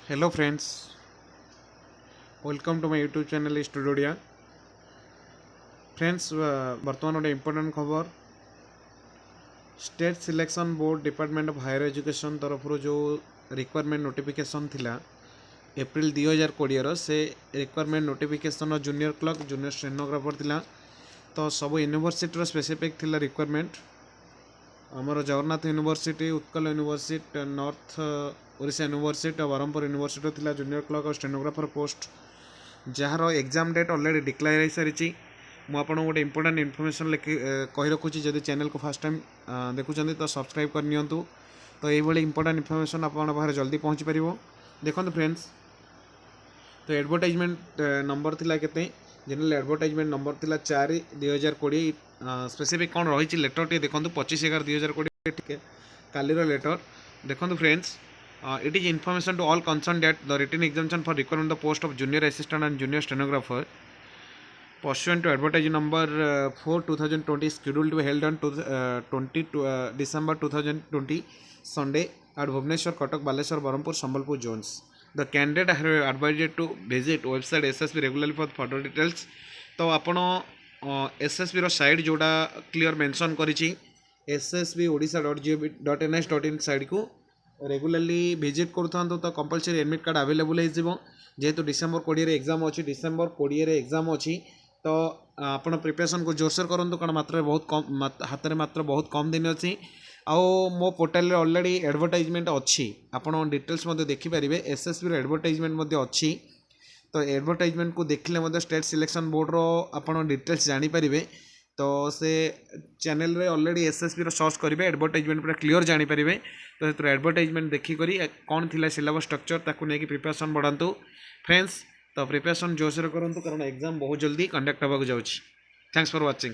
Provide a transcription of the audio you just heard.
Hello friends, welcome to my YouTube channel Studio. Friends, ବର୍ତ୍ତମାନ ଗୋଟେ important ଖବର state selection board department of higher education ତରଫରୁ ଯେଉଁ recruitment notification ଥିଲା April 2020ର ସେ ରିକ୍ୱାରମେଣ୍ଟ ନୋଟିଫିକେସନ୍ର ଜୁନିୟର କ୍ଲର୍କ ଜୁନିୟର ଷ୍ଟେନୋଗ୍ରାଫର ଥିଲା। ତ ସବୁ ୟୁନିଭର୍ସିଟିର ସ୍ପେସିଫିକ୍ ଥିଲା ରିକ୍ୱାରମେଣ୍ଟ। ଆମର Jagannath university, Utkal university, north Odisha university ଆଉ ବ୍ରହ୍ମପୁର ୟୁନିଭର୍ସିଟି ଥିଲା ଜୁନିୟର କ୍ଲର୍କ ଆଉ ଷ୍ଟେନୋଗ୍ରାଫର ପୋଷ୍ଟ, ଯାହାର ଏକ୍ଜାମ୍ ଡେଟ୍ ଅଲରେଡ଼ି ଡିକ୍ଲେୟାର ହୋଇସାରିଛି। ମୁଁ ଆପଣଙ୍କୁ ଗୋଟେ ଇମ୍ପୋର୍ଟାଣ୍ଟ ଇନଫର୍ମେସନ୍ କହି ରଖୁଛି, ଯଦି ଚ୍ୟାନେଲକୁ ଫାର୍ଷ୍ଟ ଟାଇମ୍ ଦେଖୁଛନ୍ତି ତ ସବସ୍କ୍ରାଇବ୍ କରିନିଅନ୍ତୁ। ତ ଏଇଭଳି ଇମ୍ପୋର୍ଟାଣ୍ଟ ଇନଫର୍ମେସନ୍ ଆପଣଙ୍କ ପାଖରେ ଜଲ୍ଦି ପହଞ୍ଚିପାରିବ। ଦେଖନ୍ତୁ ଫ୍ରେଣ୍ଡସ୍, ତ ଆଡ଼ଭର୍ଟାଇଜମେଣ୍ଟ ନମ୍ବର ଥିଲା କେତେ? ଜେନେରାଲ ଆଡ଼ଭର୍ଟାଇଜମେଣ୍ଟ ନମ୍ବର ଥିଲା 4/2020। ସ୍ପେସିଫିକ୍ କ'ଣ ରହିଛି ଲେଟରଟିଏ ଦେଖନ୍ତୁ, 25/11/2020 ଟିକେ କାଲିର ଲେଟର ଦେଖନ୍ତୁ friends. It is information to all concerned that the written examination for requirement of the post of junior assistant and junior stenographer pursuant to advertise number 4/2020 scheduled to be held on 20 December 2020 Sunday at Bhubaneswar, Cuttack, Baleshwar, Berhampur, Sambalpur zones. The candidate are advised to visit website SSB regularly for further details. तो आपण SSB रो site जोड़ा clear mention करिछि ssbodisha.gov.ns.in site को regularly visit करूँ तो compulsory admit card available हो जेहेतु December 20 exam अच्छी December 20 exam अच्छी। तो आप प्रिपरेशन को जोरसोर करूँ कारण मात्र बहुत कम हाथ में मात्र बहुत कम दिन अच्छी। आउ मो पोर्टाल ऑलरेडी एडवर्टाइजमेंट अच्छी, आप डिटेल्स देखिपारे एसएसबी एडवर्टाइजमेंट अच्छी। तो एडवर्टाइजमेंट को देखने स्टेट सिलेक्शन बोर्ड रो आप डिटेल्स जानीपारे। तो से चैनल रे ऑलरेडी एसएसबी रो सर्च करेंगे, एडवर्टाइजमेंट पूरा क्लियर जानीपारे। तो से एडवर्टाइजमेंट देखिकी कौन थी सिलेबस स्ट्रक्चर ताकू नहीं प्रिपरेशन बढ़ातु फ्रेंड्स। तो प्रिपरेशन जोरसोर करूँ कारण एग्जाम बहुत जल्दी कंडक्ट होगा जाऊँगी। Thanks for watching.